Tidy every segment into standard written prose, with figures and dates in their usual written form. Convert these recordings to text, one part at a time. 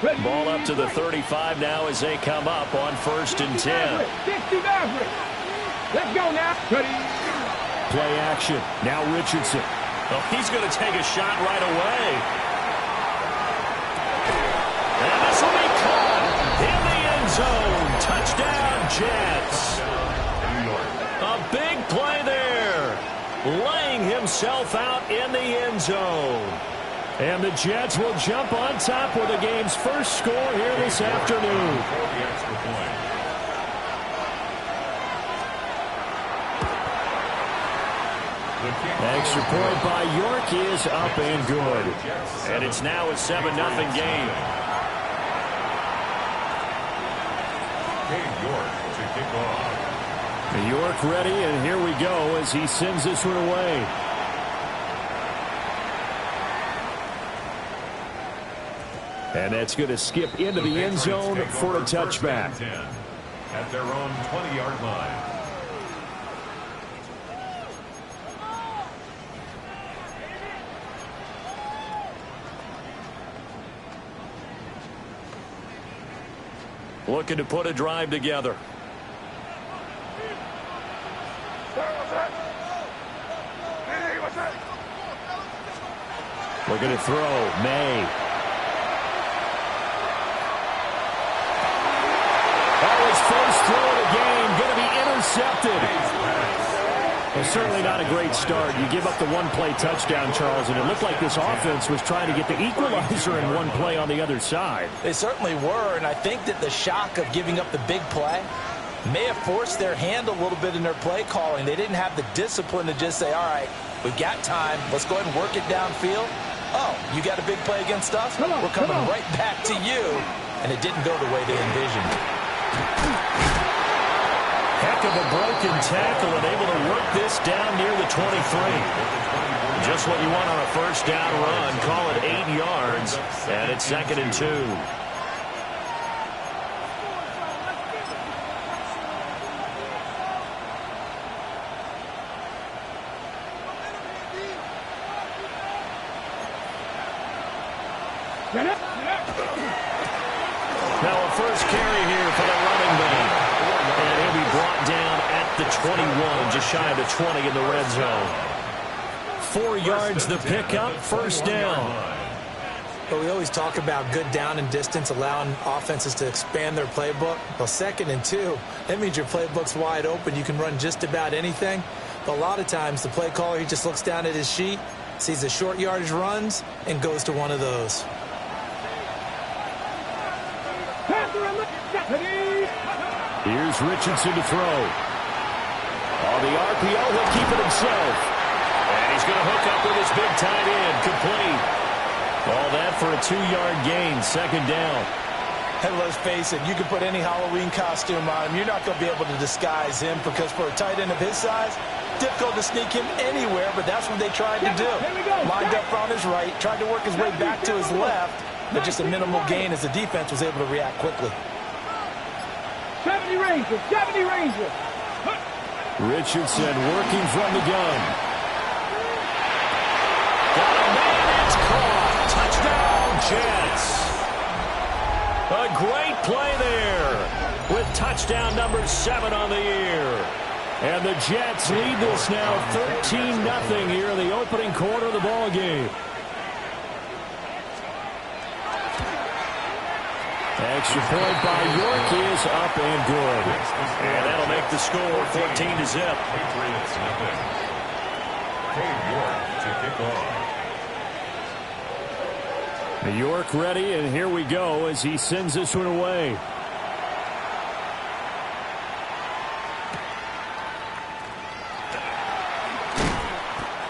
Ball up to the 35 now as they come up on 1st and 10. 60 Maverick. Let's go now. Ready. Play action. Now Richardson. Oh, he's going to take a shot right away. And this will be caught in the end zone. Touchdown, Jets. A big play there. Laying himself out in the end zone. And the Jets will jump on top with the game's first score here this afternoon. Extra point by York is up and good. And it's now a 7-0 game. York ready, and here we go as he sends this one away. And that's going to skip into the end zone for a touchback. At their own 20-yard line. Looking to put a drive together. Looking to throw. May. His first throw of the game going to be intercepted. Well, certainly not a great start. You give up the one-play touchdown, Charles, and it looked like this offense was trying to get the equalizer in one play on the other side. They certainly were, and I think that the shock of giving up the big play may have forced their hand a little bit in their play calling. They didn't have the discipline to just say, all right, we've got time. Let's go ahead and work it downfield. Oh, you got a big play against us? We're coming right back to you. And it didn't go the way they envisioned. Heck of a broken tackle and able to work this down near the 23. Just what you want on a first down run. Call it 8 yards. And it's 2nd and 2. Now a first carry here for the running back. And he'll be brought down at the 21, just shy of the 20 in the red zone. 4 yards the pickup, first down. But we always talk about good down and distance, allowing offenses to expand their playbook. Well, 2nd and 2, that means your playbook's wide open. You can run just about anything. But a lot of times the play caller, he just looks down at his sheet, sees the short yardage runs, and goes to one of those. Here's Richardson to throw. On the RPO, he'll keep it himself. And he's going to hook up with his big tight end. Complete. All that for a 2-yard gain. 2nd down. And let's face it, you can put any Halloween costume on him. You're not going to be able to disguise him because for a tight end of his size, difficult to sneak him anywhere, but that's what they tried to do. Lined up on his right, tried to work his way back to his left, but just a minimal gain as the defense was able to react quickly. 70 Rangers, 70 Rangers. Richardson working from the gun. Got a man, it's caught. Touchdown, Jets. A great play there with touchdown number 7 on the year. And the Jets lead this now 13-0 here in the opening quarter of the ball game. Extra point by York is up and good. And that'll make the score 14-0. Patriots nothing. York to kick off. York ready, and here we go as he sends this one away.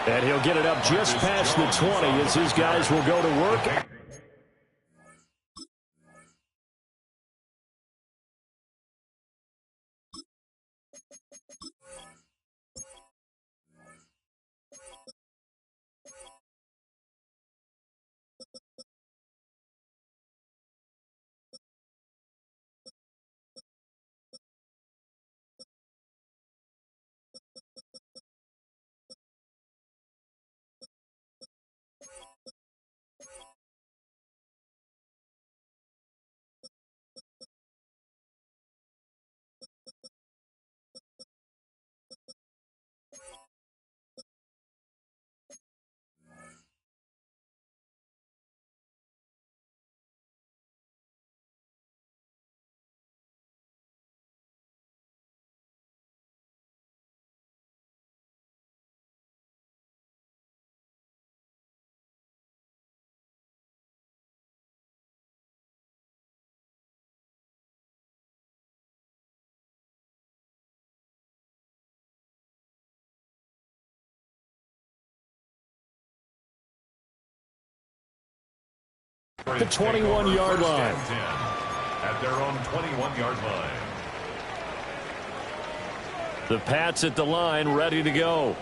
And he'll get it up just past the 20 as his guys will go to work. The 21-yard line. At their own 21-yard line. The Pats at the line, ready to go.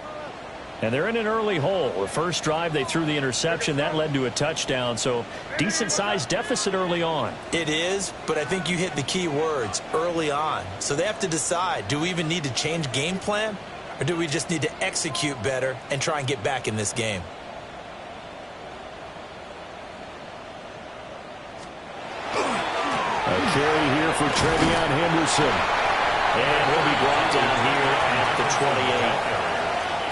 And they're in an early hole. The first drive, they threw the interception. That led to a touchdown, so decent-sized deficit early on. It is, but I think you hit the key words, early on. So they have to decide, do we even need to change game plan, or do we just need to execute better and try and get back in this game? A carry here for Trevion Henderson. And he'll be brought down here at the 28.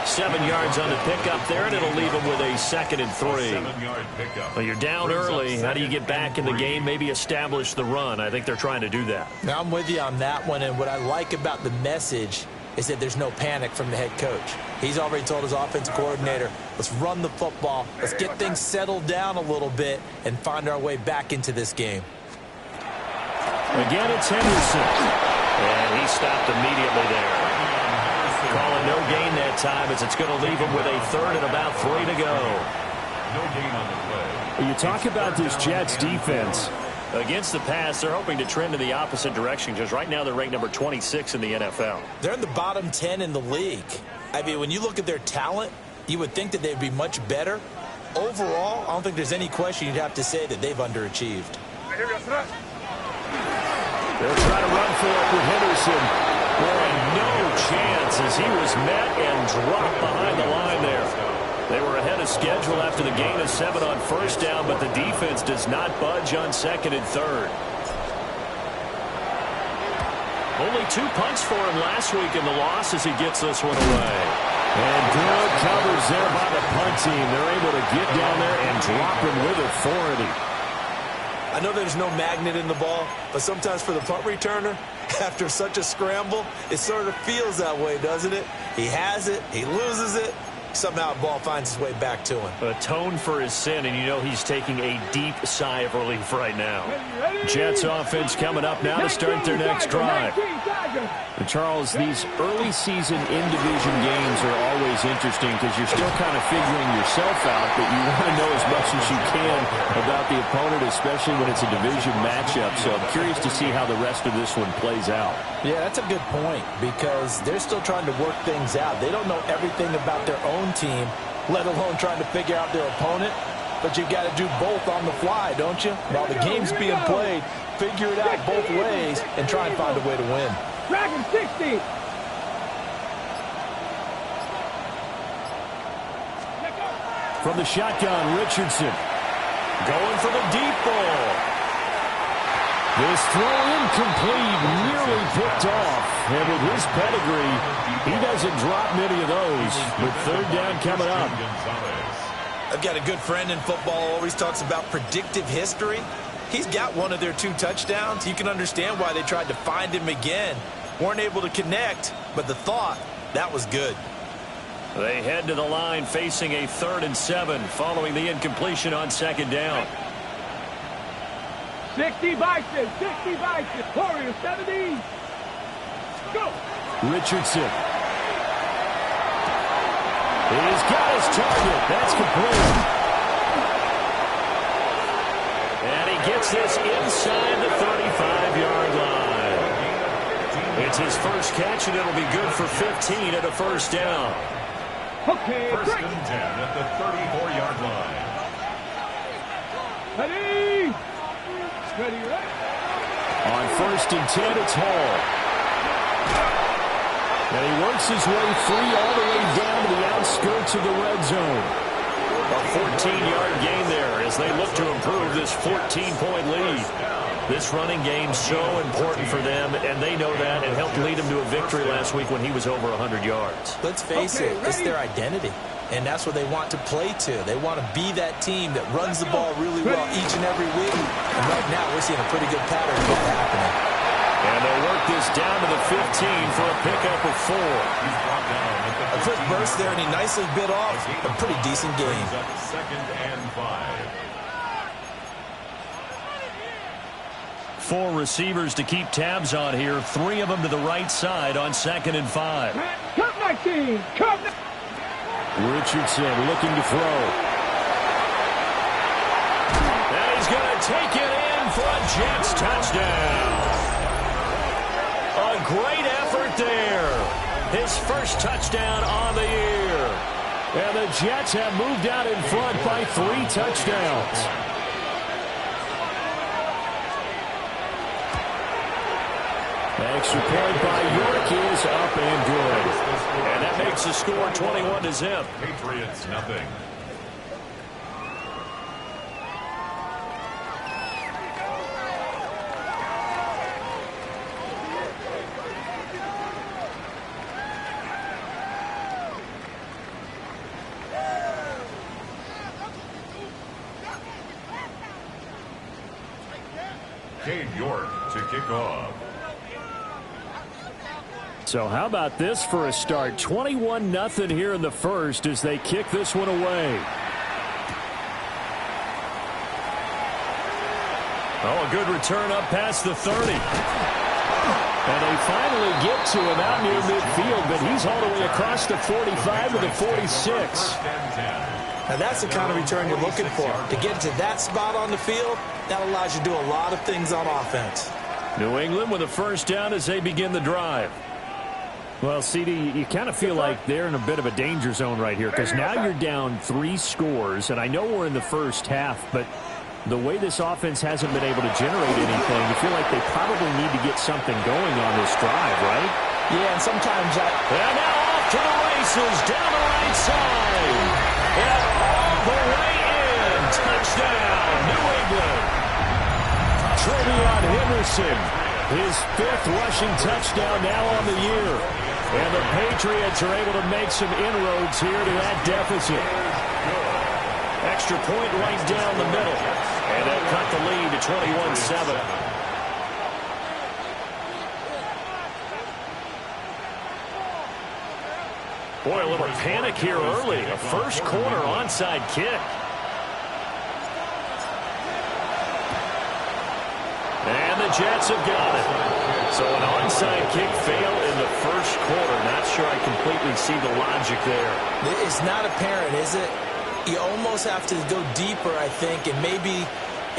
7 yards on the pickup there, and it'll leave him with a 2nd and 3. 7-yard pickup. Well, you're down early. How do you get back in the game, maybe establish the run? I think they're trying to do that. Now, I'm with you on that one, and what I like about the message is that there's no panic from the head coach. He's already told his offensive coordinator, let's run the football, let's get things settled down a little bit and find our way back into this game. Again, it's Henderson. And he stopped immediately there. Calling no gain that time as it's going to leave him with a 3rd and about 3 to go. No gain on the play. You talk about this Jets defense. Against the pass, they're hoping to trend in the opposite direction because right now they're ranked number 26 in the NFL. They're in the bottom 10 in the league. I mean, when you look at their talent, you would think that they'd be much better. Overall, I don't think there's any question you'd have to say that they've underachieved. They'll try to run for it with Henderson. Boy, no chance as he was met and dropped behind the line there. They were ahead of schedule after the gain of 7 on first down, but the defense does not budge on 2nd and 3rd. Only 2 punts for him last week in the loss as he gets this one away. And good coverage there by the punt team. They're able to get down there and drop him with authority. I know there's no magnet in the ball, but sometimes for the punt returner, after such a scramble, it sort of feels that way, doesn't it? He has it, he loses it, somehow the ball finds its way back to him. Atone for his sin, and you know he's taking a deep sigh of relief right now. Jets offense coming up now to start their next drive. And Charles, these early season in-division games are always interesting because you're still kind of figuring yourself out, but you want to know as much as you can about the opponent, especially when it's a division matchup. So I'm curious to see how the rest of this one plays out. Yeah, that's a good point because they're still trying to work things out. They don't know everything about their own team, let alone trying to figure out their opponent. But you've got to do both on the fly, don't you? While the game's being played, figure it out both ways and try and find a way to win. Dragon 60. From the shotgun, Richardson. Going for the deep ball. This throw incomplete, nearly picked off. And with his pedigree, he doesn't drop many of those. With 3rd down coming up. I've got a good friend in football, always talks about predictive history. He's got one of their 2 touchdowns. You can understand why they tried to find him again. Weren't able to connect, but the thought, that was good. They head to the line facing a 3rd and 7 following the incompletion on 2nd down. 60 Bison, 60 Bison, Warriors 70. Go. Richardson. He's got his target. That's complete. And he gets this inside the 35-yard line. It's his first catch, and it'll be good for 15 at a 1st down. Okay, 1st and 10 at the 34-yard line. ready. Ready, right? On 1st and 10, it's Hall. And he works his way free all the way down to the outskirts of the red zone. A 14-yard gain there as they look to improve this 14-point lead. This running game so important for them, and they know that, and helped lead them to a victory last week when he was over 100 yards. Let's face it, it's their identity, and that's what they want to play to. They want to be that team that runs the ball really well each and every week, and right now we're seeing a pretty good pattern of that happening. And they'll work this down to the 15 for a pickup of 4. A quick burst there, and he nicely bit off a pretty decent gain. 2nd and 5. 4 receivers to keep tabs on here. 3 of them to the right side on 2nd and 5. Come 19. Come. Richardson looking to throw. And he's going to take it in for a Jets touchdown. A great effort there. His first touchdown on the year. And the Jets have moved out in front by 3 touchdowns. Extra point by York is up and good. And that makes the score 21-0. Patriots nothing. York to kick off. So how about this for a start? 21-0 here in the first as they kick this one away. Oh, a good return up past the 30. And they finally get to him out near midfield, but he's all the way across the 45 to the 46. Now that's the kind of return you're looking for. To get to that spot on the field, that allows you to do a lot of things on offense. New England with a first down as they begin the drive. Well, CD, you kind of feel like they're in a bit of a danger zone right here because now you're down 3 scores, and I know we're in the first half, but the way this offense hasn't been able to generate anything, you feel like they probably need to get something going on this drive, right? Yeah, and sometimes And now off to the races, down the right side. And all the way in. Touchdown, New England. Trevion Henderson, his 5th rushing touchdown now on the year. And the Patriots are able to make some inroads here to that deficit. Extra point right down the middle. And they'll cut the lead to 21-7. Boy, a little panic here early. A first quarter onside kick. And the Jets have got it. So an onside kick fail in the first quarter. Not sure I completely see the logic there. It's not apparent, is it? You almost have to go deeper, I think, and maybe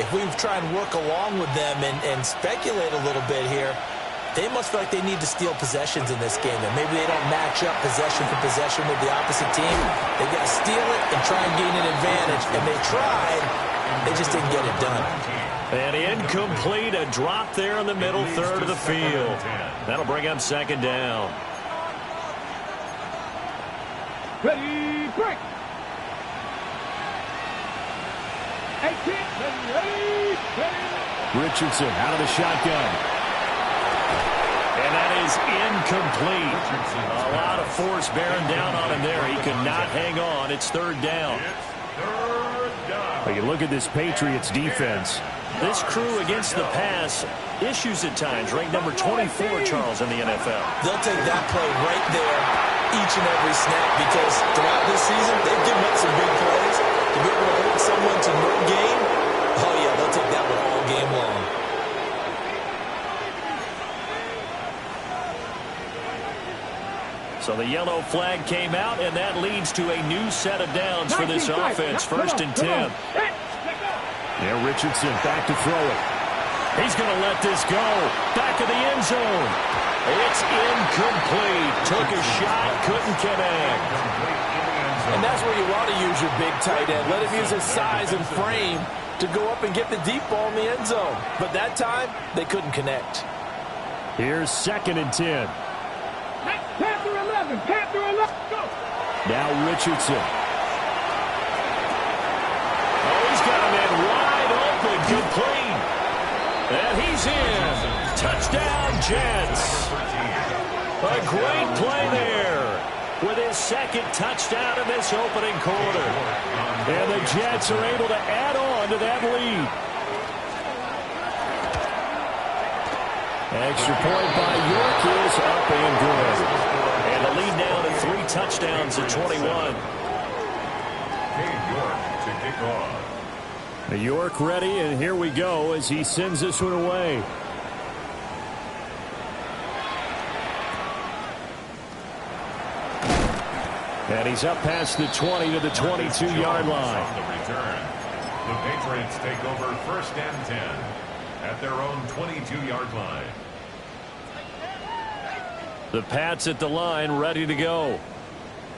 if we try and work along with them and speculate a little bit here, they must feel like they need to steal possessions in this game. Maybe they don't match up possession for possession with the opposite team. They've got to steal it and try and gain an advantage. And they tried. They just didn't get it done. And incomplete, a drop there in the middle third of the field. That'll bring up second down. Ready, break. Ready. Richardson out of the shotgun. And that is incomplete. A lot of force bearing down on him there. He could not hang on. It's third down. Well, you look at this Patriots defense. This crew against the pass, issues at times. Ranked number 24, Charles, in the NFL. They'll take that play right there each and every snap because throughout this season, they've given up some big plays. To be able to hold someone to no gain, oh, yeah, they'll take that one all game long. So the yellow flag came out, and that leads to a new set of downs for this offense. First and 10. Yeah, Richardson back to throw it. He's going to let this go. Back of the end zone. It's incomplete. Took a shot, couldn't connect. And that's where you want to use your big tight end. Let him use his size and frame to go up and get the deep ball in the end zone. But that time, they couldn't connect. Here's second and 10. Panther 11, go. Now Richardson. Oh, he's got a man wide open, complete. And he's in. Touchdown, Jets. A great play there with his second touchdown in this opening quarter. And the Jets are able to add on to that lead. Extra point by York is up and good. And the lead now to 3 touchdowns at 21. York to kick off. York ready, and here we go as he sends this one away. And he's up past the 20 to the 22-yard line. The Patriots take over 1st and 10 at their own 22-yard line. The Pats at the line, ready to go.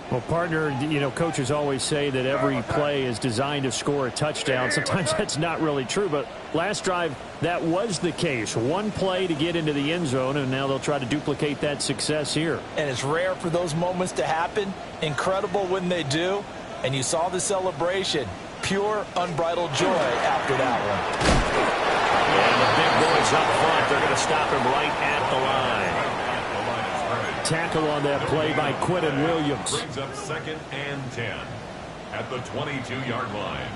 Well, partner, you know, coaches always say that every play is designed to score a touchdown. Sometimes that's not really true, but last drive, that was the case. One play to get into the end zone, and now they'll try to duplicate that success here. And it's rare for those moments to happen. Incredible when they do. And you saw the celebration. Pure, unbridled joy after that one. And the big boys up front, they're going to stop him right at the line. Tackle on that play by Quentin Williams. Brings up 2nd and 10 at the 22-yard line.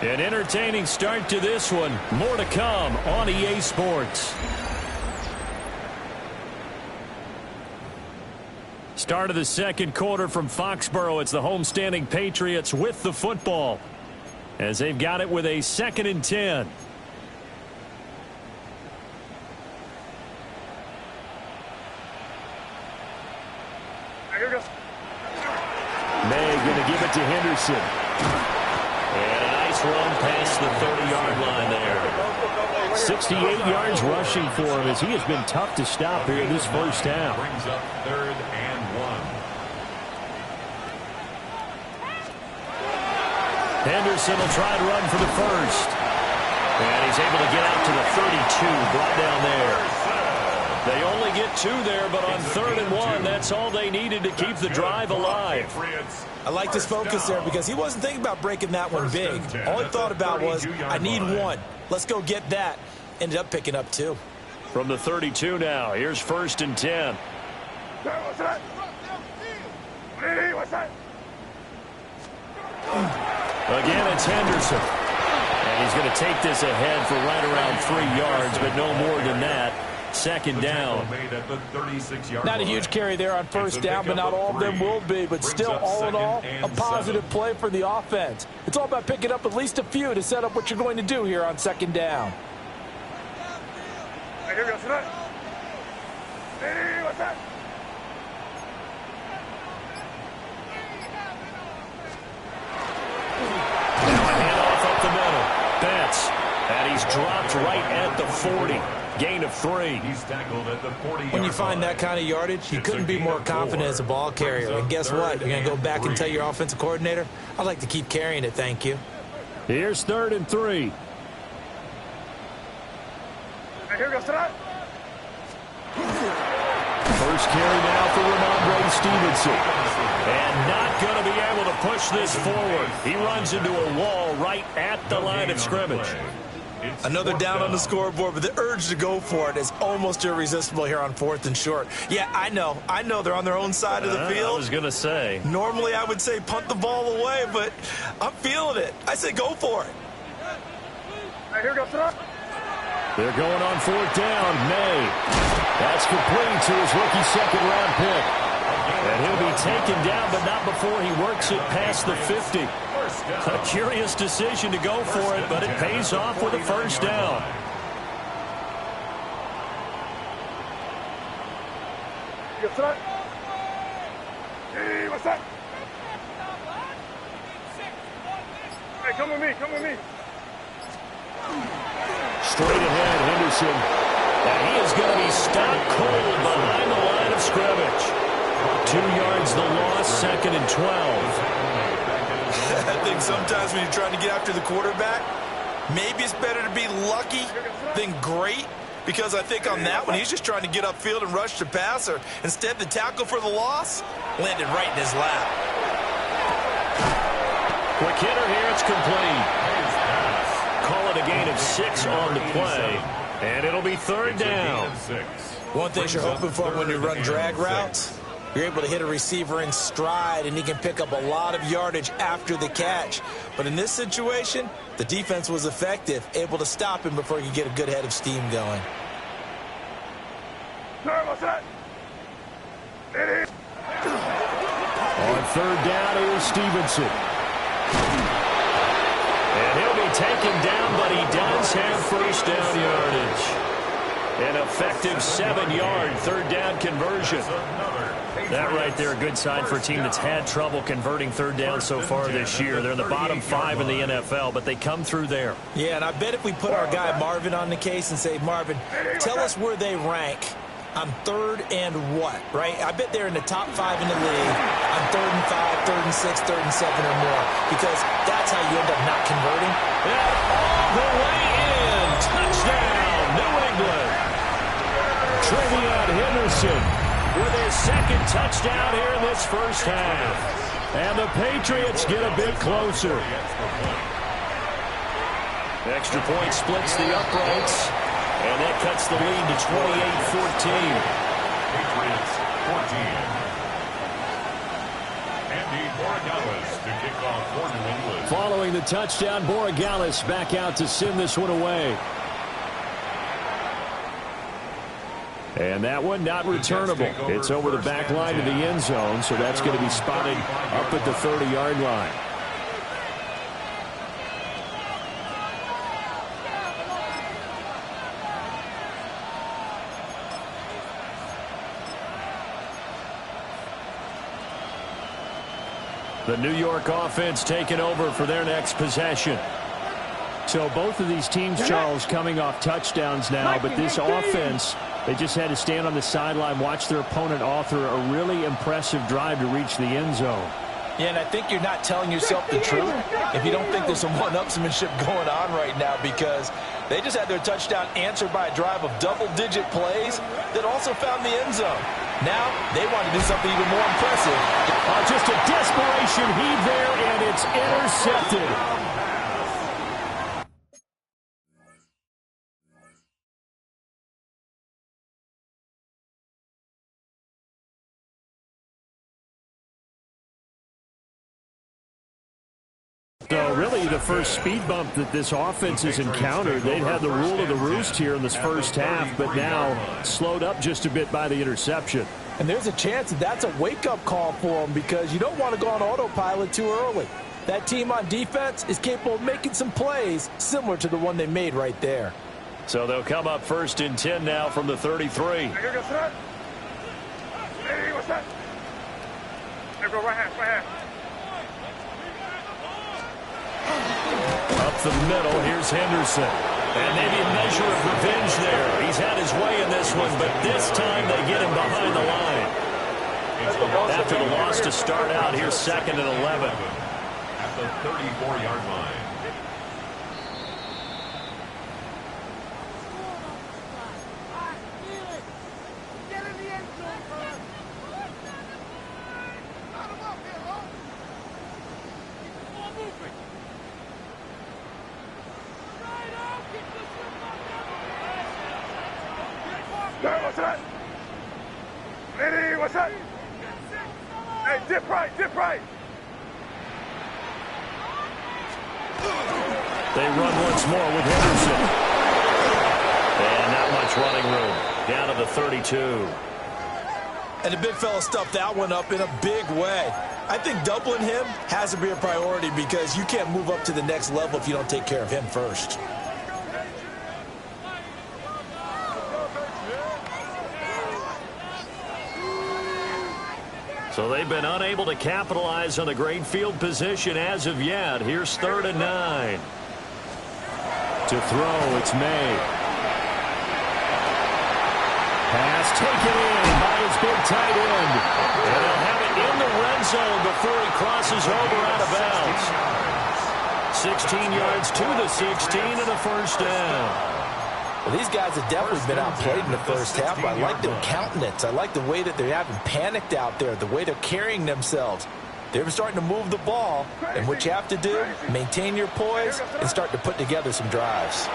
An entertaining start to this one. More to come on EA Sports. Start of the second quarter from Foxborough. It's the homestanding Patriots with the football, as they've got it with a 2nd and 10. May going to give it to Henderson. And a nice run past the 30-yard line there. 68 yards rushing for him, as he has been tough to stop here in this first half. Brings up 3rd and 1. Henderson will try to run for the first. And he's able to get out to the 32, brought down there. They only get 2 there, but on 3rd and 1, that's all they needed to keep the drive alive. I like his focus there because he wasn't thinking about breaking that one big. All he thought about was, I need 1. Let's go get that. Ended up picking up 2. From the 32 now, here's 1st and 10. Again, it's Henderson. And he's going to take this ahead for right around 3 yards, but no more than that. 2nd down. Not a huge carry there on 1st down, but not all of them will be. But still, all in all, a positive play for the offense. It's all about picking up at least a few to set up what you're going to do here on 2nd down. Handoff up the middle. Betts. And he's dropped right at the 40. Gain of 3. He's tackled at the 40-yard When you find that kind of yardage, you couldn't be more confident as a ball carrier. And guess what? You're going to go back and tell your offensive coordinator, I'd like to keep carrying it, thank you. Here's 3rd and 3. First carry now for Ramondre Stevenson. And not going to be able to push this forward. He runs into a wall right at the line of scrimmage. Another down on the scoreboard, but the urge to go for it is almost irresistible here on 4th and short. Yeah, I know they're on their own side of the field. I was going to say. Normally I would say punt the ball away, but I'm feeling it. I say go for it. They're going on 4th down. May. That's complete to his rookie 2nd-round pick. And he'll be taken down, but not before he works it past the 50. A curious decision to go for it, but it pays off with a 1st down. Hey, come with me, come with me. Straight ahead, Henderson. And he is going to be stopped cold behind the line of scrimmage. 2 yards the loss, 2nd and 12. I think sometimes when you're trying to get after the quarterback, maybe it's better to be lucky than great, because I think on that one, he's just trying to get upfield and rush the passer. Instead, the tackle for the loss landed right in his lap. Quick hitter here, it's complete. Call it a gain of 6 on the play, and it'll be 3rd down. One thing you're hoping for when you run drag routes, you're able to hit a receiver in stride, and he can pick up a lot of yardage after the catch. But in this situation, the defense was effective, able to stop him before he could get a good head of steam going. On 3rd down, here's Stevenson. And he'll be taken down, but he does have 1st down yardage. An effective 7-yard 3rd down conversion. That right there, a good sign for a team that's had trouble converting third down so far this year. They're in the bottom 5 in the NFL, but they come through there. Yeah, and I bet if we put our guy Marvin on the case and say, Marvin, tell us where they rank on third and what, right? I bet they're in the top 5 in the league on third and 5, third and 6, third and 7 or more, because that's how you end up not converting. And all the way in. Touchdown, New England. Travion Henderson With his second touchdown here in this first half. and the Patriots get a bit closer. Extra point splits the uprights, and that cuts the lead to 28-14. Patriots 14. Andy Borregales to kick off for New England. Following the touchdown, Borregales back out to send this one away. And that one not returnable. It's over the back line of the end zone, so that's going to be spotted up at the 30-yard line. The New York offense taking over for their next possession. So both of these teams, Charles, coming off touchdowns now, but this offense, they just had to stand on the sideline, watch their opponent author a really impressive drive to reach the end zone. Yeah, and I think you're not telling yourself the truth if you don't think there's some one-upsmanship going on right now, because they just had their touchdown answered by a drive of double-digit plays that also found the end zone. Now they want to do something even more impressive. Just a desperation heave there, and it's intercepted. So really the first speed bump that this offense has encountered. They'd had the rule of the roost here in this first half, but now slowed up just a bit by the interception. And there's a chance that that's a wake-up call for them, because you don't want to go on autopilot too early. That team on defense is capable of making some plays similar to the one they made right there. So they'll come up first and 10 now from the 33. Up the middle, here's Henderson. And maybe a measure of revenge there. He's had his way in this one, but this time they get him behind the line. After the loss to start out, here's 2nd and 11. At the 34-yard line. What's up? Hey, dip right, dip right. They run once more with Henderson. And not much running room. Down to the 32. And the big fella stuffed that one up in a big way. I think doubling him has to be a priority, because you can't move up to the next level if you don't take care of him first. So they've been unable to capitalize on the great field position as of yet. Here's 3rd and 9. To throw, it's May. Pass taken in by his big tight end. And they'll have it in the red zone before he crosses over out of bounds. 16 yards to the 16 and a first down. Well, these guys have definitely been outplayed in the first half, but I like their countenance. I like the way that they haven't panicked out there, the way they're carrying themselves. They're starting to move the ball, and what you have to do, maintain your poise and start to put together some drives.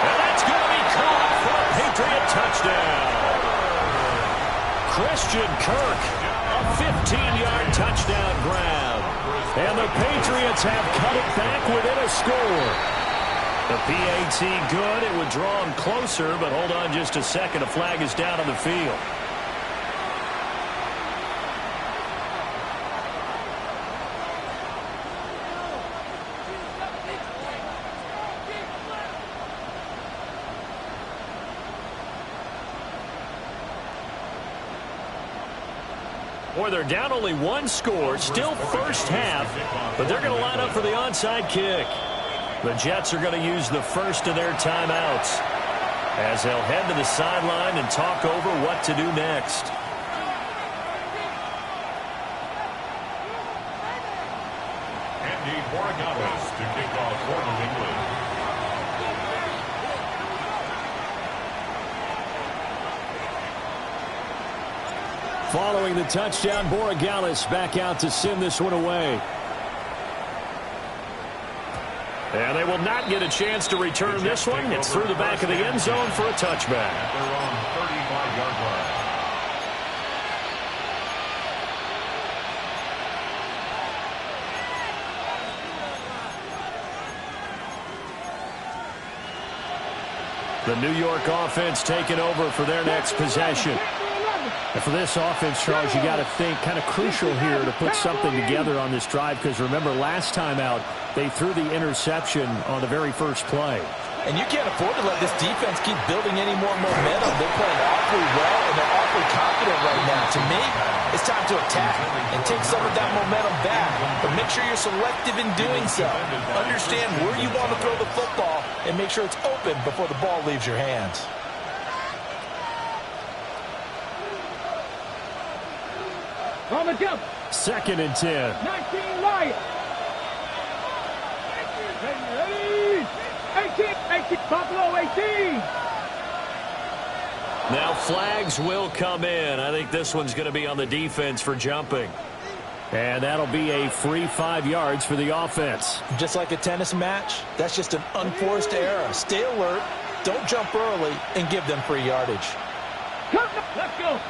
And that's going to be caught for a Patriot touchdown. Christian Kirk, a 15-yard touchdown grab. And the Patriots have cut it back within a score. The PAT good. It would draw him closer, but hold on just a second. A flag is down on the field. Boy, they're down only one score, still first half, but they're going to line up for the onside kick. The Jets are going to use the first of their timeouts as they'll head to the sideline and talk over what to do next. Andy Borregales to kick off for New England. Following the touchdown, Borregales back out to send this one away. And they will not get a chance to return this one. It's through the back of the end zone for a touchback. At their own 35-yard line. The New York offense taking over for their next possession. And for this offense, Charles, you got to think kind of crucial here to put something together on this drive, because remember last time out they threw the interception on the very first play. And you can't afford to let this defense keep building any more momentum. They're playing awfully well, and they're awfully confident right now. To me, it's time to attack and take some of that momentum back. But make sure you're selective in doing so. Understand where you want to throw the football and make sure it's open before the ball leaves your hands. On the jump. 2nd and 10. 19 Lions. Ready. 18. Buffalo 18. Now flags will come in. I think this one's going to be on the defense for jumping. And that'll be a free 5 yards for the offense. Just like a tennis match, that's just an unforced error. Stay alert, don't jump early, and give them free yardage. Let's go.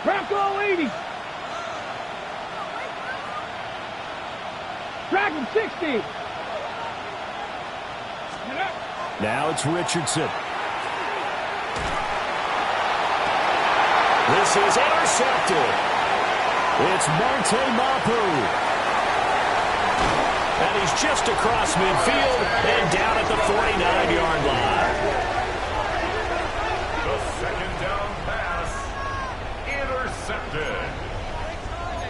Bronco 80. Dragon 60. Now it's Richardson. This is intercepted. It's Marte Mapu. And he's just across midfield and down at the 49-yard line. The second down pass intercepted.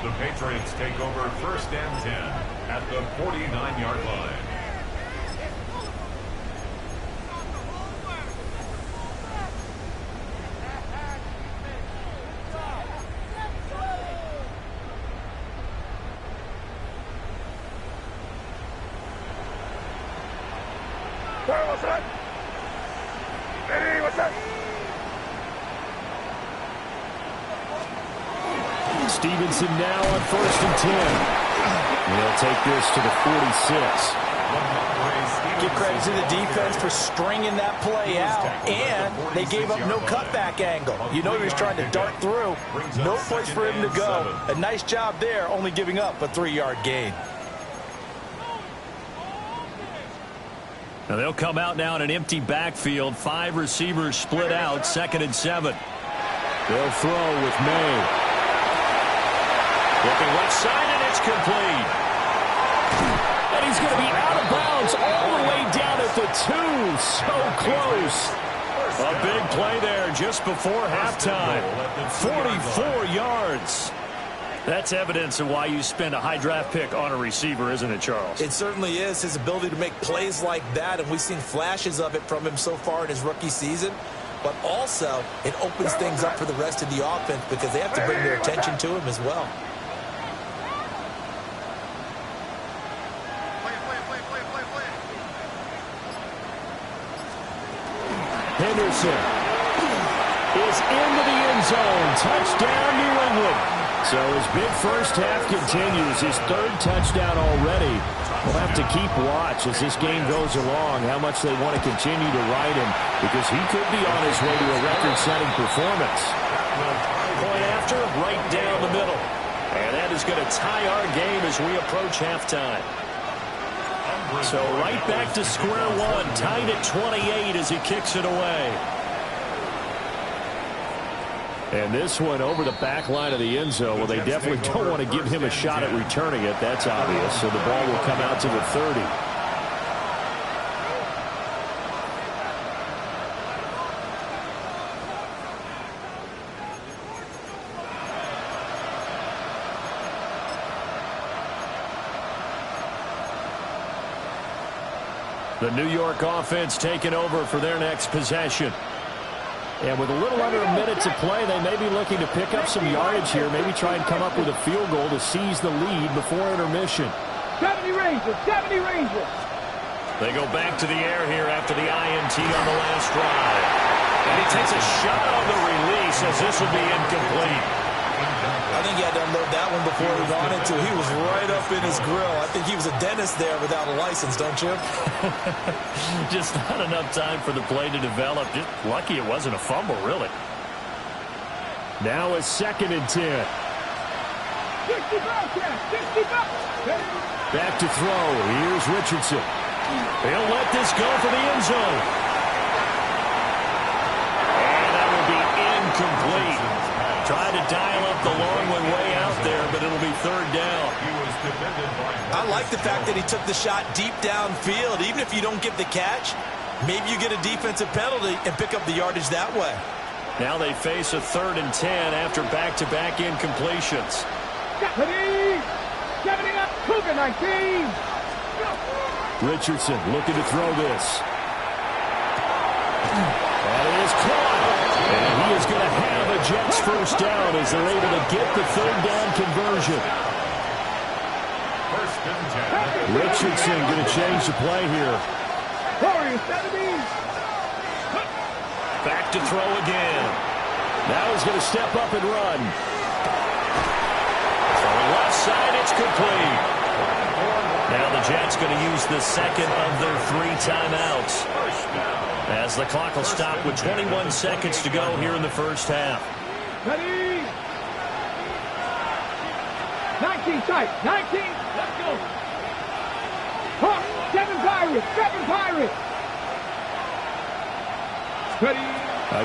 The Patriots take over 1st and 10 at the 49-yard line. Stevenson now on 1st and 10. And he'll take this to the 46. Give credit to the defense for stringing that play out, and they gave up no cutback angle. You know he was trying to dart through. No place for him to go. A nice job there, only giving up a 3-yard gain. Now they'll come out now in an empty backfield. 5 receivers split out. 2nd and 7. They'll throw with May. Looking left side, and it's complete. And he's going to be out of bounds all the way down at the 2. So close. A big play there just before halftime. 44 yards. That's evidence of why you spend a high draft pick on a receiver, isn't it, Charles? It certainly is. His ability to make plays like that, and we've seen flashes of it from him so far in his rookie season. But also, it opens things up for the rest of the offense because they have to bring their attention to him as well. Henderson is into the end zone. Touchdown, New England. So his big first half continues. His 3rd touchdown already. We'll have to keep watch as this game goes along, how much they want to continue to ride him, because he could be on his way to a record-setting performance. Point after, right down the middle. And that is going to tie our game as we approach halftime. So right back to square one, tied at 28 as he kicks it away. And this one over the back line of the end zone. Well, they definitely don't want to give him a shot at returning it. That's obvious. So the ball will come out to the 30. The New York offense taking over for their next possession. And with a little under a minute to play, they may be looking to pick up some yardage here, maybe try and come up with a field goal to seize the lead before intermission. 70 Rangers, 70 Rangers. They go back to the air here after the INT on the last drive. And he takes a shot on the release as this will be incomplete. I think he had to unload that one before he wanted to. He was right up in his grill. I think he was a dentist there without a license, don't you? Just not enough time for the play to develop. Just lucky it wasn't a fumble, really. Now a 2nd and 10. 60 bucks, 60 bucks. Back to throw. Here's Richardson. He'll let this go for the end zone. And that will be incomplete. Tried to dial up the long one way out there, but it'll be 3rd down. I like the fact that he took the shot deep downfield. Even if you don't get the catch, maybe you get a defensive penalty and pick up the yardage that way. Now they face a 3rd and 10 after back-to-back incompletions. 70 up, Cougar 19. Richardson looking to throw this. That is caught. And he is going to have a Jets first down as they're able to get the 3rd down conversion. Richardson going to change the play here. Warriors 70. Back to throw again. Now he's going to step up and run. From the left side, it's complete. Now the Jets going to use the 2nd of their 3 timeouts, as the clock will stop with 21 seconds to go here in the first half. Ready. 19 tight. 19. Let's go. Hawk. 7 Pirates. 7 Pirates. Ready.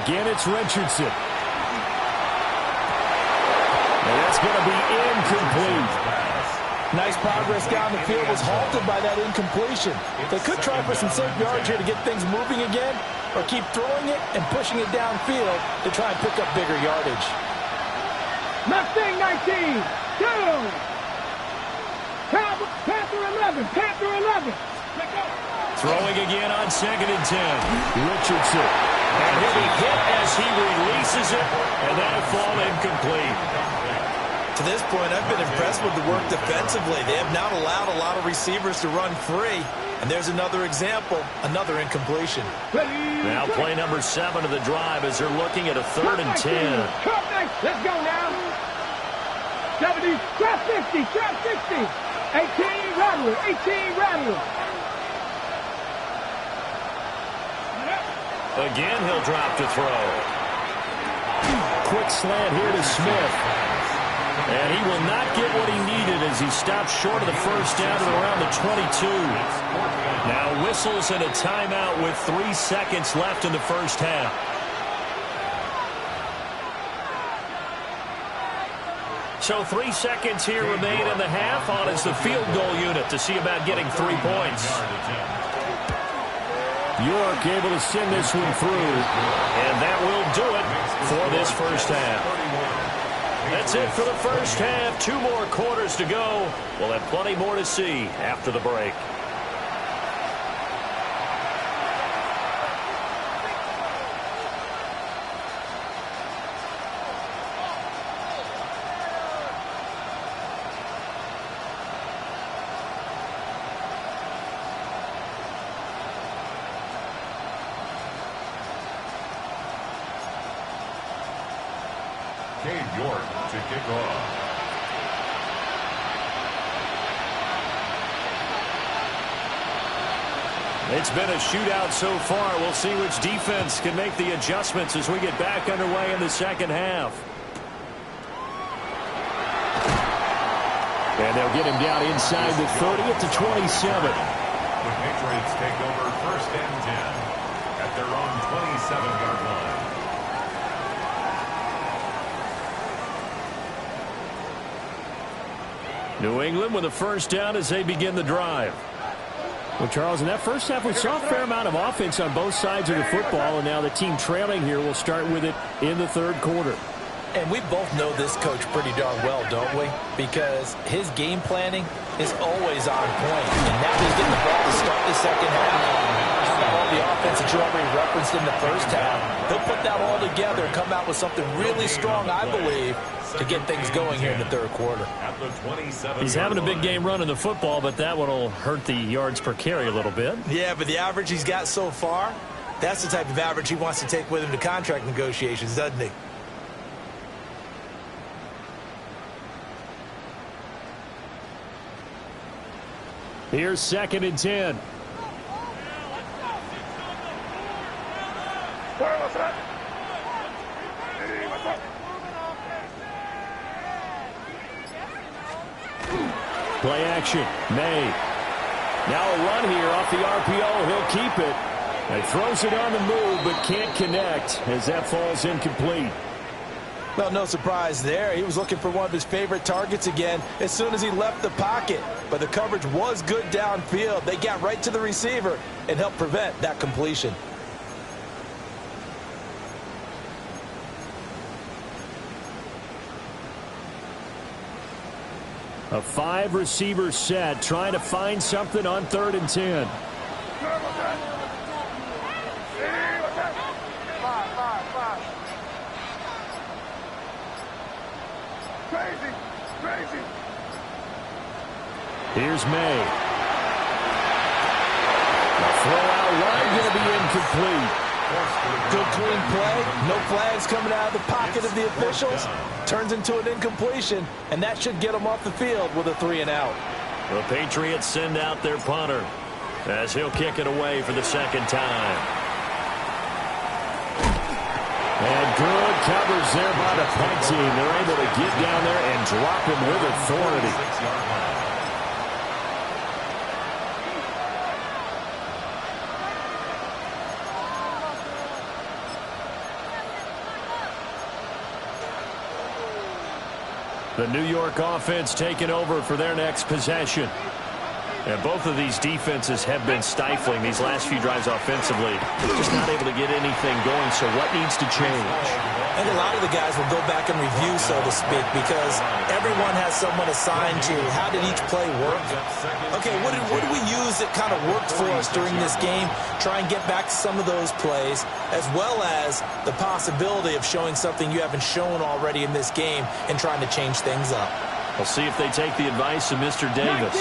Again, it's Richardson. And that's going to be incomplete. Nice progress down the field, was halted by that incompletion. They could try for some safe yards here to get things moving again, or keep throwing it and pushing it downfield to try and pick up bigger yardage. Mustang 19. 2. Panther 11. Panther 11. Let's go. Throwing again on 2nd and 10. Richardson. And he'll be hit as he releases it, and that'll fall incomplete. To this point, I've been impressed with the work defensively. They have not allowed a lot of receivers to run free. And there's another example, another incompletion. Now play number 7 of the drive as they're looking at a 3rd and 10. Let's go now. 70, trap 50, trap 60. 18, Rattler, 18, Rattler. Again, he'll drop to throw. Quick slant here to Smith. And he will not get what he needed as he stops short of the first down at around the 22. Now whistles and a timeout with 3 seconds left in the first half. So 3 seconds here remain in the half. On is the field goal unit to see about getting 3 points. York able to send this one through. And that will do it for this first half. That's it for the first half. 2 more quarters to go. We'll have plenty more to see after the break. York to kick off. It's been a shootout so far. We'll see which defense can make the adjustments as we get back underway in the second half. And they'll get him down inside the 30 at the 27. The Patriots take over 1st and 10 at their own 27-yard line. New England with a first down as they begin the drive. Well, Charles, in that first half, we saw a fair amount of offense on both sides of the football, and now the team trailing here will start with it in the 3rd quarter. And we both know this coach pretty darn well, don't we? Because his game planning is always on point. And now he's getting the ball to start the second half. How about all the offense that you already referenced in the first half? He'll put that all together and come out with something really strong, I believe, to get things going here in the third quarter. He's having a big game running the football, but that one will hurt the yards per carry a little bit. Yeah, but the average he's got so far, that's the type of average he wants to take with him to contract negotiations, doesn't he? Here's 2nd and 10. Play action. May. Now a run here off the RPO. He'll keep it. He throws it on the move, but can't connect as that falls incomplete. Well, no surprise there. He was looking for one of his favorite targets again as soon as he left the pocket. But the coverage was good downfield. They got right to the receiver and helped prevent that completion. A 5-receiver set, trying to find something on 3rd and 10. Here's May. The throw out wide going to be incomplete. Good clean play. No flags coming out of the pocket of the officials. Turns into an incompletion, and that should get them off the field with a 3-and-out. The Patriots send out their punter as he'll kick it away for the second time. And good coverage there by the punt team. They're able to get down there and drop him with authority. The New York offense taking over for their next possession. And both of these defenses have been stifling these last few drives offensively. Just not able to get anything going, so what needs to change? I think a lot of the guys will go back and review, so to speak, because everyone has someone assigned to how did each play work. Okay, what did we use that kind of worked for us during this game? Try and get back to some of those plays, as well as the possibility of showing something you haven't shown already in this game and trying to change things up. We'll see if they take the advice of Mr. Davis.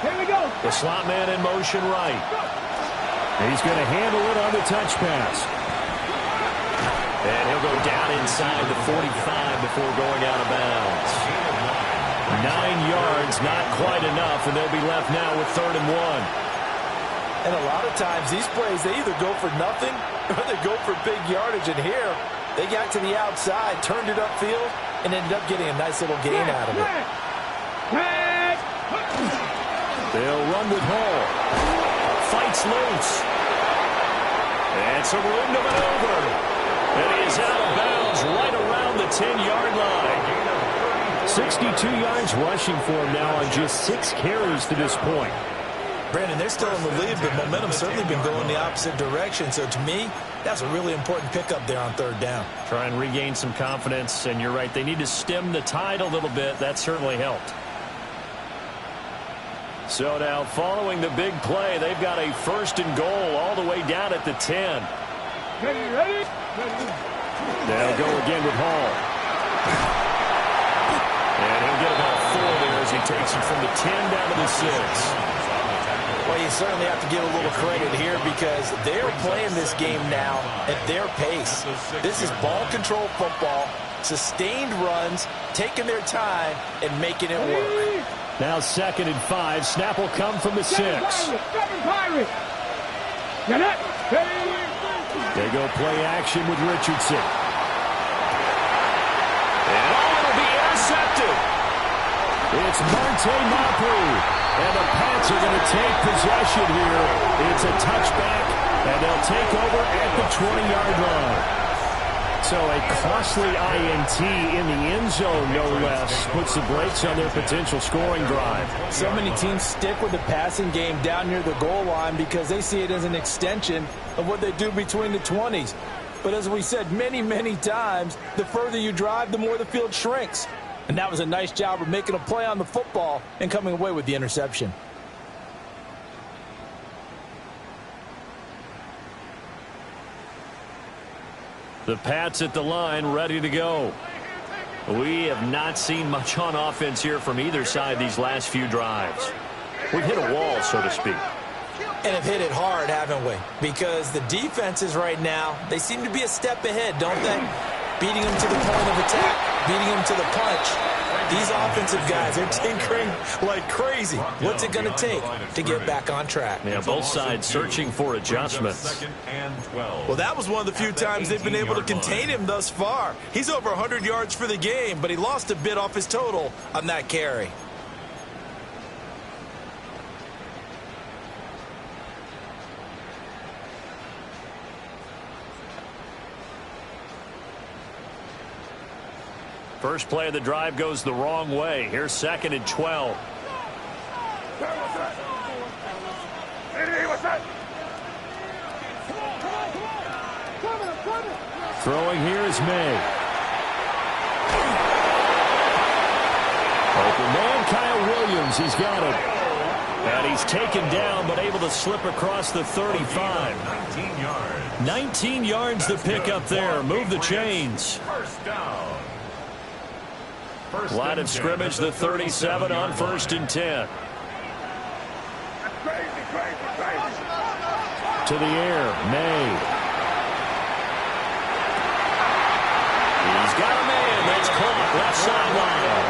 Here we go. The slot man in motion right. He's going to handle it on the touch pass. And he'll go down inside the 45 before going out of bounds. 9 yards, not quite enough, and they'll be left now with 3rd and 1. And a lot of times these plays, they either go for nothing or they go for big yardage. And here, they got to the outside, turned it upfield, and ended up getting a nice little gain out of it. They'll run with Hall. Fights loose. And some room to maneuver. And he is out of bounds right around the 10-yard line. 62 yards rushing for him now on just 6 carries to this point. Brandon, they're still in the lead, but momentum's certainly been going the opposite direction. So to me, that's a really important pickup there on 3rd down. Try and regain some confidence, and you're right. They need to stem the tide a little bit. That certainly helped. So now, following the big play, they've got a 1st and goal all the way down at the 10. Ready? They'll go again with Hall. And he'll get about 4 there as he takes it from the 10 down to the 6. Well, you certainly have to give a little credit here because they're playing this game now at their pace. This is ball control football, sustained runs, taking their time, and making it work. Now 2nd and 5. Snap will come from the 6. They go play action with Richardson. And it'll be intercepted. It's Monte Mapu. And the Pats are going to take possession here. It's a touchback, and they'll take over at the 20-yard line. So a costly INT in the end zone, no less, puts the brakes on their potential scoring drive. So many teams stick with the passing game down near the goal line because they see it as an extension of what they do between the 20s. But as we said many, many times, the further you drive, the more the field shrinks. And that was a nice job of making a play on the football and coming away with the interception. The Pats at the line, ready to go. We have not seen much on offense here from either side these last few drives. We've hit a wall, so to speak. And have hit it hard, haven't we? Because the defenses right now, they seem to be a step ahead, don't they? Beating them to the point of attack, beating them to the punch. These offensive guys are tinkering like crazy. What's it going to take to get back on track? Yeah, both sides searching for adjustments. Well, that was one of the few times they've been able to contain him thus far. He's over 100 yards for the game, but he lost a bit off his total on that carry. First play of the drive goes the wrong way. Here's 2nd and 12. Throwing here is May. Open man, Kyle Williams. He's got it. And he's taken down, but able to slip across the 35. 19 yards. 19 yards to pick up there. Move the chains. First down. Line of scrimmage, the 37 on 1st and 10. To the air, May. He's got a man. That's caught left sideline.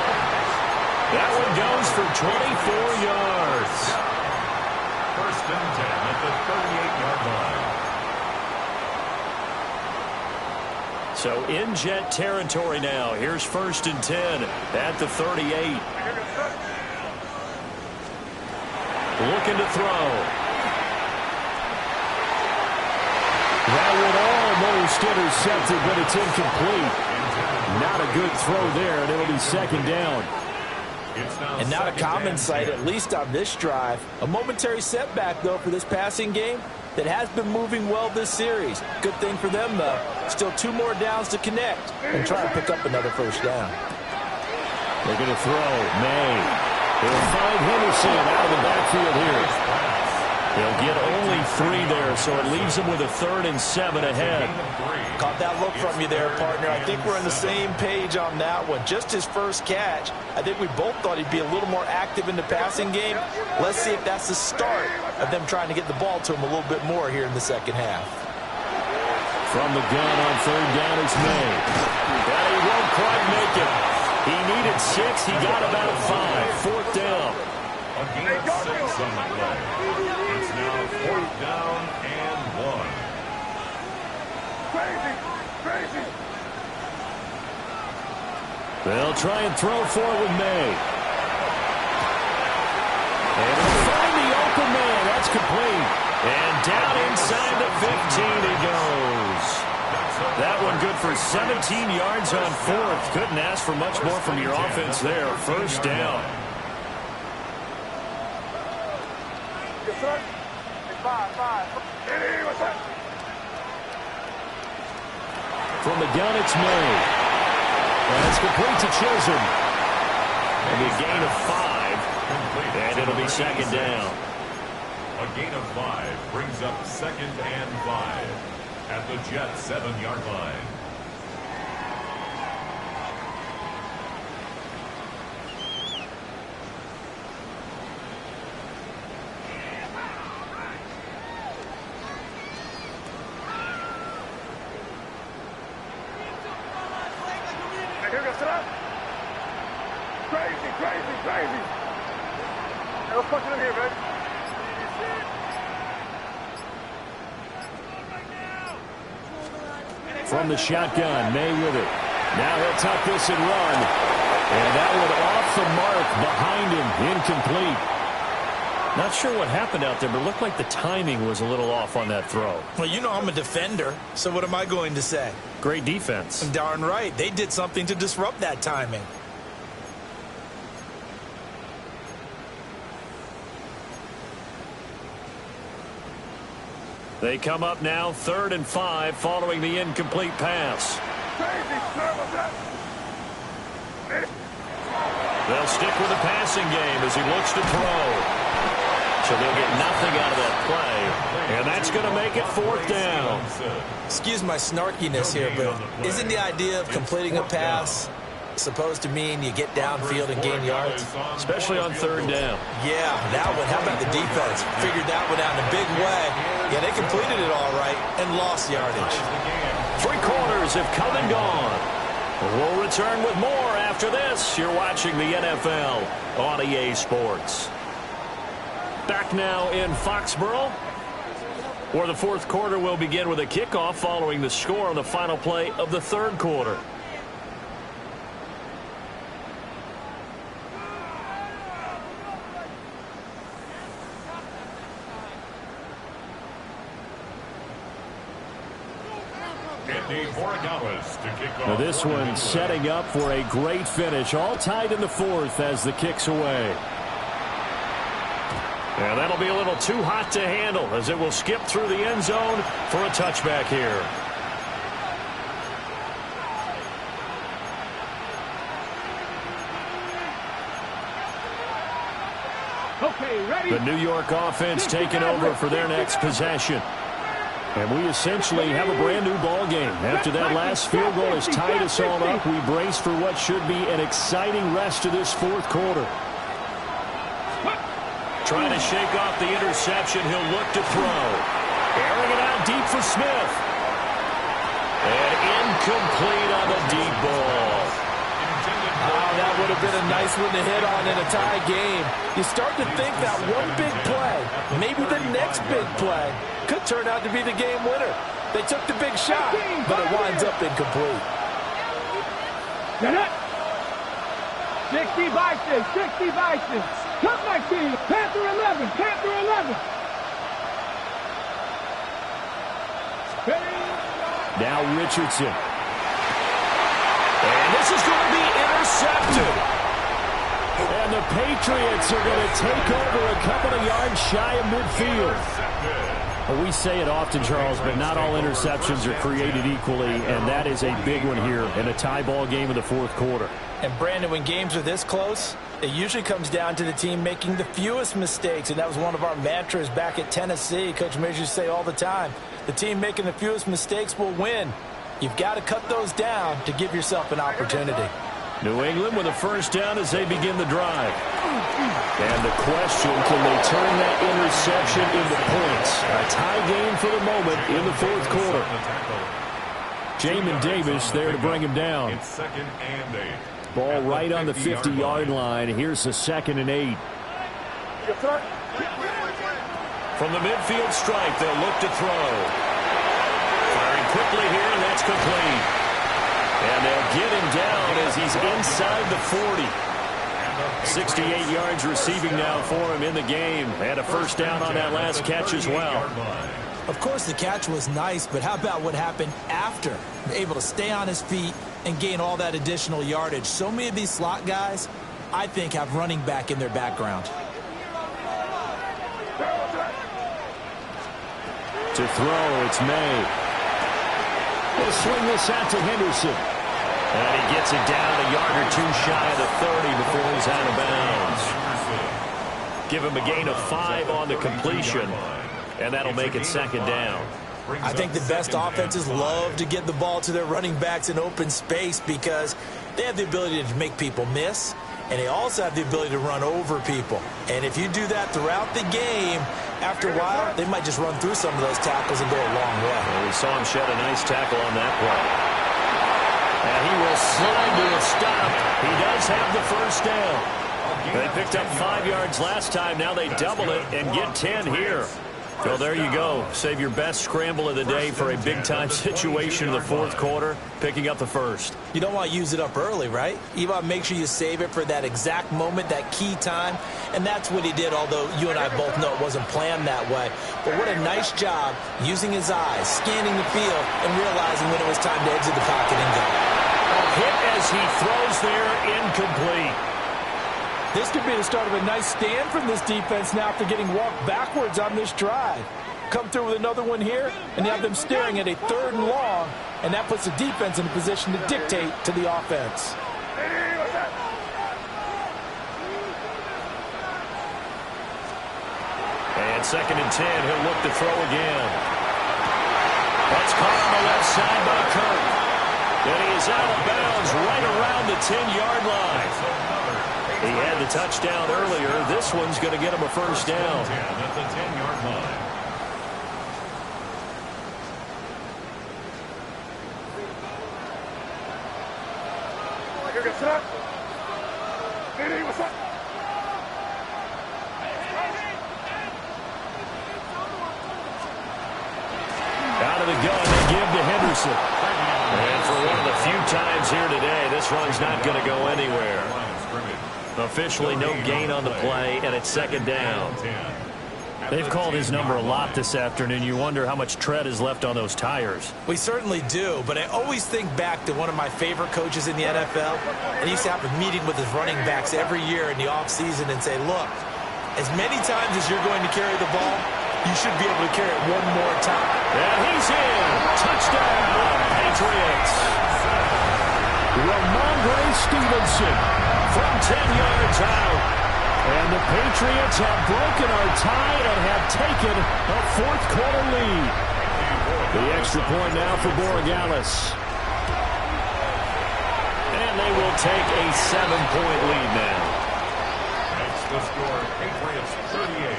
That one goes for 24 yards. 1st and 10 at the 38-yard line. So in Jet territory now. Here's 1st and 10 at the 38. Looking to throw. That one almost intercepted, but it's incomplete. Not a good throw there, and it'll be 2nd down. And not a common sight, at least on this drive. A momentary setback, though, for this passing game that has been moving well this series. Good thing for them, though. Still 2 more downs to connect and try to pick up another 1st down. They're going to throw. May. They'll find Henderson out of the backfield here. They'll get only 3 there, so it leaves them with a 3rd and 7 ahead. Caught that look from you there, partner. I think we're on the same page on that one. Just his first catch. I think we both thought he'd be a little more active in the passing game. Let's see if that's the start of them trying to get the ball to him a little bit more here in the 2nd half. From the gun on 3rd down is May. But he won't quite make it. He needed 6. He got about 5. 4th down. A gain of 6 on the play. It's now 4th down and 1. Crazy. They'll try and throw for it with May. And he'll find the open man. That's complete. And down inside the 15 he goes. That one good for 17 yards on 4th. Couldn't ask for much more from your offense there. 1st down. Yes, sir. 5. From the gun, it's May. And it's complete to Chisholm. And a gain of 5. And it'll be 2nd down. A gain of 5 brings up 2nd and 5 at the Jets' 7-yard line. Crazy. Hey, let's punch it in here, man. From the shotgun, May with it. Now he'll tuck this and run. And that one off the mark behind him. Incomplete. Not sure what happened out there, but it looked like the timing was a little off on that throw. Well, you know I'm a defender, so what am I going to say? Great defense. Darn right. They did something to disrupt that timing. They come up now 3rd and 5 following the incomplete pass. They'll stick with the passing game as he looks to throw. So they'll get nothing out of that play. And that's going to make it 4th down. Excuse my snarkiness here, but isn't the idea of completing a pass supposed to mean you get downfield and gain yards? Especially on 3rd down. Yeah, that one. How about the defense? Figured that one out in a big way. Yeah, they completed it all right and lost yardage. 3 quarters have come and gone. We'll return with more after this. You're watching the NFL on EA Sports. Back now in Foxborough, where the 4th quarter will begin with a kickoff following the score on the final play of the 3rd quarter. Now this one setting up for a great finish, all tied in the 4th as the kick's away. And that'll be a little too hot to handle as it will skip through the end zone for a touchback here. Okay, ready? The New York offense taking over for their next possession. And we essentially have a brand new ball game. After that last field goal has tied us all up, we brace for what should be an exciting rest of this 4th quarter. Trying to shake off the interception. He'll look to throw. Airing it out deep for Smith. And incomplete on the deep ball. Oh, that would have been a nice one to hit on in a tie game. You start to think that one big play, maybe the next big play, could turn out to be the game winner. They took the big shot, but it winds up incomplete. 60 Vikings, 60 Vikings. Come back team, Panther 11, Panther 11. Now Richardson. And this is going to be intercepted. And the Patriots are going to take over a couple of yards shy of midfield. Well, we say it often, Charles, but not all interceptions are created equally, and that is a big one here in a tie ball game in the 4th quarter. And, Brandon, when games are this close, it usually comes down to the team making the fewest mistakes, and that was one of our mantras back at Tennessee. Coach Mears used to say all the time, the team making the fewest mistakes will win. You've got to cut those down to give yourself an opportunity. New England with a 1st down as they begin the drive. And the question, can they turn that interception into points? A tie game for the moment in the 4th quarter. Jamin Davis there to bring him down. It's 2nd and 8. Ball right on the 50-yard line. Here's the 2nd and 8. From the midfield stripe, they'll look to throw. Firing quickly here, and that's complete. And they'll get him down as he's inside the 40. 68 yards receiving now for him in the game. And a 1st down on that last catch as well. Of course, the catch was nice, but how about what happened after? Able to stay on his feet and gain all that additional yardage. So many of these slot guys, I think, have running back in their background. To throw, it's May. He'll swing this out to Henderson. And he gets it down a yard or 2 shy of the 30 before he's out of bounds. Give him a gain of 5 on the completion, and that'll make it 2nd down. I think the best offenses love to get the ball to their running backs in open space because they have the ability to make people miss, and they also have the ability to run over people. And if you do that throughout the game, after a while, they might just run through some of those tackles and go a long way. Well, we saw him shed a nice tackle on that play. And he will slide to a stop. He does have the 1st down. They picked up 5 yards last time. Now they double it and get 10 here. Well, there you go. Save your best scramble of the day for a big-time situation in the fourth quarter, picking up the first. You don't want to use it up early, right? You want to make sure you save it for that exact moment, that key time. And that's what he did, although you and I both know it wasn't planned that way. But what a nice job using his eyes, scanning the field, and realizing when it was time to exit the pocket and go. A hit as he throws there, incomplete. This could be the start of a nice stand from this defense now after getting walked backwards on this drive. Come through with another one here, and you have them staring at a 3rd and long, and that puts the defense in a position to dictate to the offense. And 2nd and 10, he'll look to throw again. That's caught on the left side by Kirk. And he is out of bounds right around the 10-yard line. He had the touchdown earlier. This one's going to get him a first down. At the 10-yard line. Out of the gun, they give to Henderson. And for one of the few times here today, this run's not going to go anywhere. Officially no gain on the play, and it's 2nd down. They've called his number a lot this afternoon. You wonder how much tread is left on those tires. We certainly do, but I always think back to one of my favorite coaches in the NFL. And he used to have a meeting with his running backs every year in the offseason and say, look, as many times as you're going to carry the ball, you should be able to carry it one more time. And he's in. Touchdown, Patriots. Ramondre Stevenson from 10 yards out. And the Patriots have broken our tie and have taken a 4th quarter lead. The extra point now for Borregales. And they will take a 7-point lead now. That's the score. Patriots 38,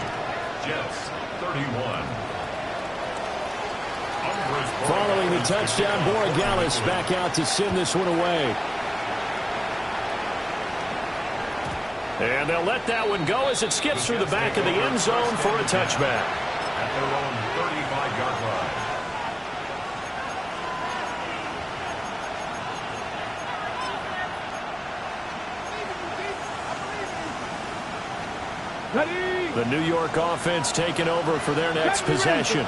Jets 31. Following the touchdown, Borregales back out to send this one away. And they'll let that one go as it skips through the back of the end zone for a touchback. At their own 35-yard line. The New York offense taking over for their next possession.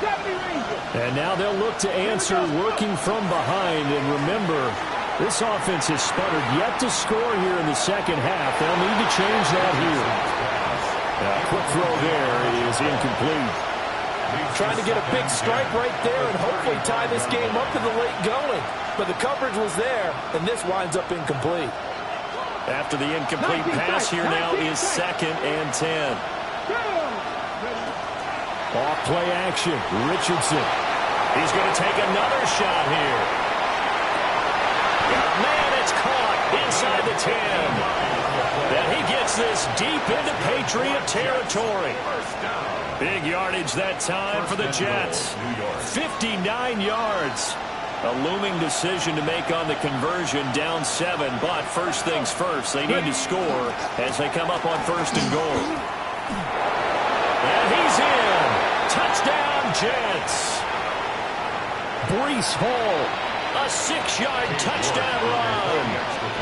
And now they'll look to answer working from behind. And remember, this offense has sputtered yet to score here in the 2nd half. They'll need to change that here. A quick throw there is incomplete. Trying to get a big strike right there and hopefully tie this game up in the late going. But the coverage was there, and this winds up incomplete. After the incomplete pass, here now is 2nd and 10. Off play action. Richardson. He's going to take another shot here. Man, it's caught inside the 10. And he gets this deep into Patriot territory. Big yardage that time for the Jets. 59 yards. A looming decision to make on the conversion, down 7. But first things first, they need to score as they come up on 1st and goal. And he's in. Touchdown, Jets. Breece Hall. A 6-yard touchdown run.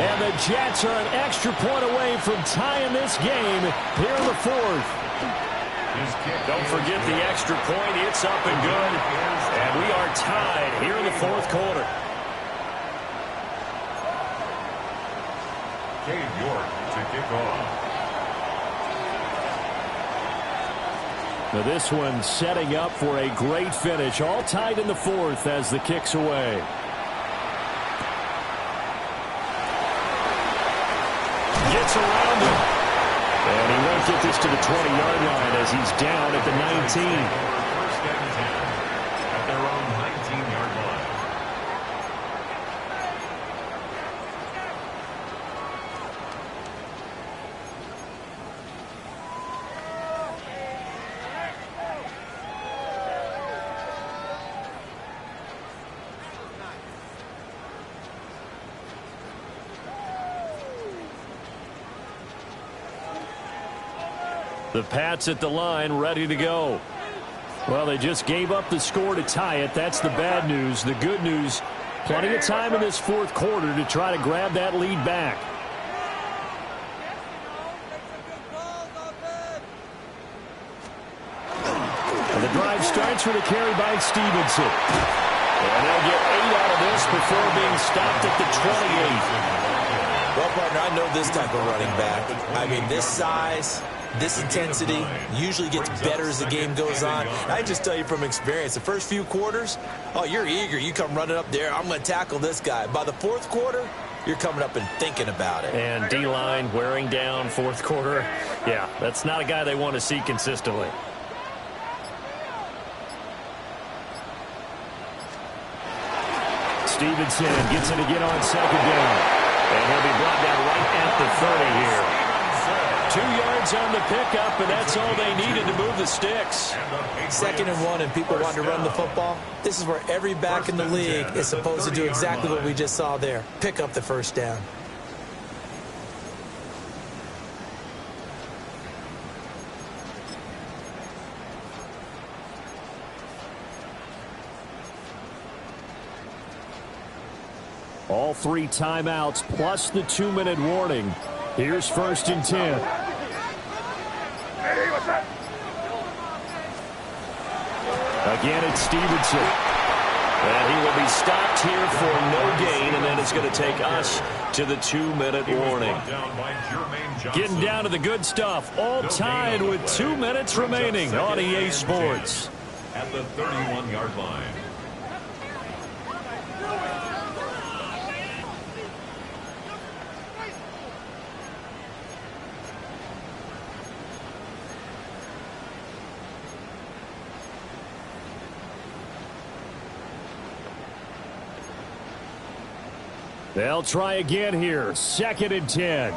And the Jets are an extra point away from tying this game here in the 4th. Don't forget the extra point. It's up and good. And we are tied here in the 4th quarter. Cade York to kick off. Now this one setting up for a great finish. All tied in the 4th as the kick's away. Gets around him. And he won't get this to the 20-yard line as he's down at the 19. 1st and 10 at their own 19-yard line. The Pats at the line, ready to go. Well, they just gave up the score to tie it. That's the bad news. The good news, plenty of time in this fourth quarter to try to grab that lead back. And the drive starts with a carry by Stevenson. And they'll get 8 out of this before being stopped at the 28. Well, partner, I know this type of running back. I mean, this size, this intensity usually gets better as the game goes on. I just tell you from experience, the first few quarters, oh, you're eager. You come running up there, I'm going to tackle this guy. By the fourth quarter, you're coming up and thinking about it. And D-line wearing down fourth quarter. Yeah, that's not a guy they want to see consistently. Stevenson gets it again on second down. And he'll be brought down right at the 30 here. 2 yards on the pickup, and that's all they needed to move the sticks. 2nd and 1, and people want to run the football. This is where every back in the league is supposed to do exactly what we just saw there. Pick up the first down. All 3 timeouts plus the 2-minute warning. Here's 1st and 10. Again, it's Stevenson. And he will be stopped here for no gain, and then it's going to take us to the 2-minute warning. Getting down to the good stuff. All tied with 2 minutes remaining on EA Sports. At the 31-yard line. They'll try again here. 2nd and 10.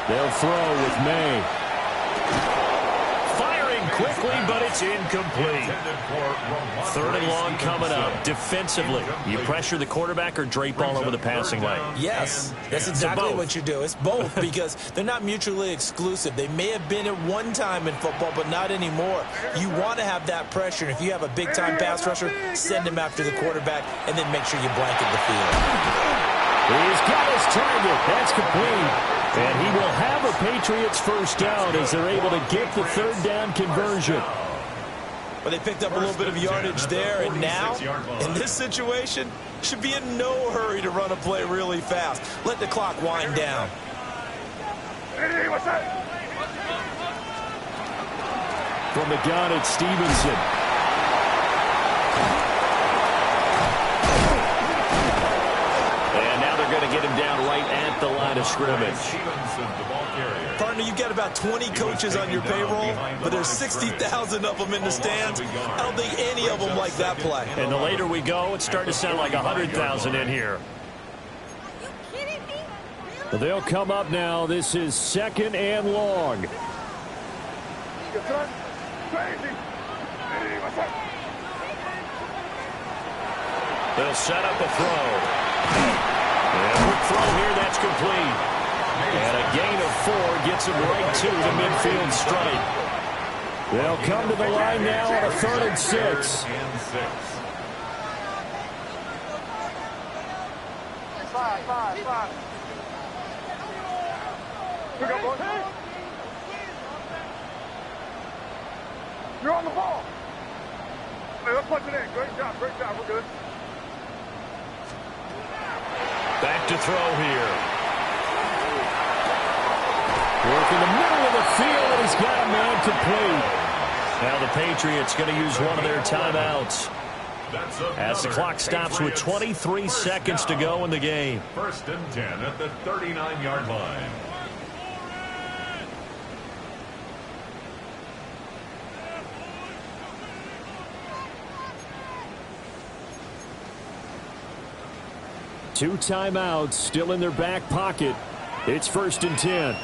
They'll throw with May. Firing quickly, but it's incomplete. 3rd and long coming up. Defensively, you pressure the quarterback or drape all over the passing lane? Yes, that's exactly what you do. It's both because they're not mutually exclusive. They may have been at one time in football, but not anymore. You want to have that pressure. And if you have a big-time pass rusher, send him after the quarterback and then make sure you blanket the field. He's got his target. That's complete. And he will have a Patriots first down as they're able to get the 3rd down conversion. But they picked up a little bit of yardage there, and now, in this situation, should be in no hurry to run a play really fast. Let the clock wind down. From the gun, it's Stevenson. And now they're going to get him down right at the line of scrimmage. Partner, you've got about 20 coaches on your payroll, but there's 60,000 of them in the stands. I don't think any of them like that play. And the later we go, it's starting to sound like 100,000 in here. Well, they'll come up now. This is 2nd and long. They'll set up a throw. And a quick throw here, that's complete. And a gain of 4 gets him right to the midfield stripe. They'll come to the line now on a 3rd and 6. You're on the ball. Hey, let's punch it in. Great job, we're good. Back to throw here. Work in the middle of the field, and he's got a man complete. Now the Patriots going to use one of their timeouts as the clock stops with 23 seconds to go in the game. 1st and 10 at the 39-yard line. Two timeouts still in their back pocket. It's 1st and 10.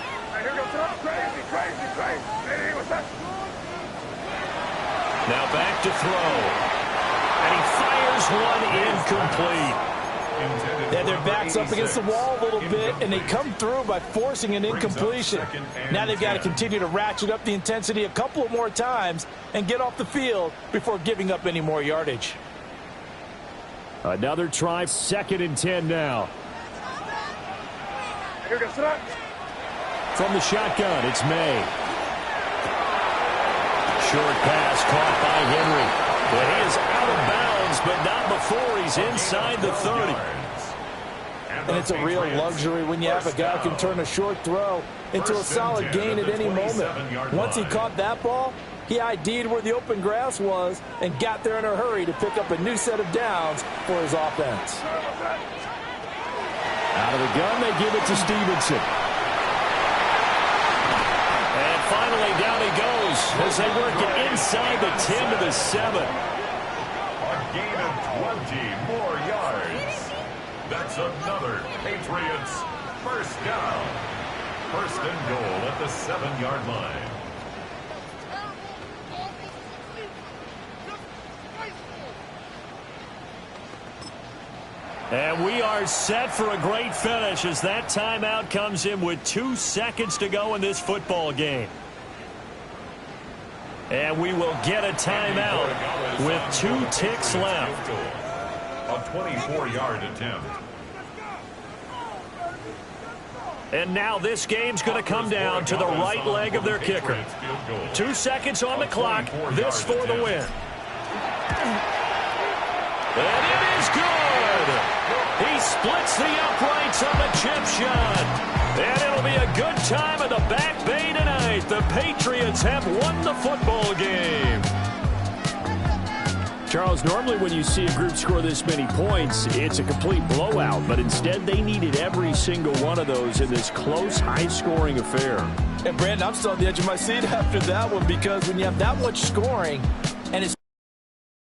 Now back to throw. And he fires one incomplete. Yeah, their back's up against the wall a little bit, and they come through by forcing an incompletion. Now they've got to continue to ratchet up the intensity a couple of more times and get off the field before giving up any more yardage. Another try, 2nd and 10 now. From the shotgun, it's May. Short pass caught by Henry. But he is out of bounds, but not before he's inside the 30. And it's a real luxury when you have a guy who can turn a short throw into a solid gain at any moment. Once he caught that ball, he ID'd where the open grass was and got there in a hurry to pick up a new set of downs for his offense. Out of the gun, they give it to Stevenson. And finally, down he goes as they work it inside the 10 to the 7. A gain of 20 more yards. That's another Patriots first down. 1st and goal at the 7-yard line. And we are set for a great finish as that timeout comes in with 2 seconds to go in this football game. And we will get a timeout with 2 ticks left. A 24-yard attempt. And now this game's going to come down to the right leg of their kicker. 2 seconds on the clock. This for the win. And it is good. He splits the uprights on the chip shot. And it'll be a good time at the Back Bay tonight. The Patriots have won the football game. Charles, normally when you see a group score this many points, it's a complete blowout. But instead, they needed every single one of those in this close, high-scoring affair. And, Brandon, I'm still on the edge of my seat after that one because when you have that much scoring,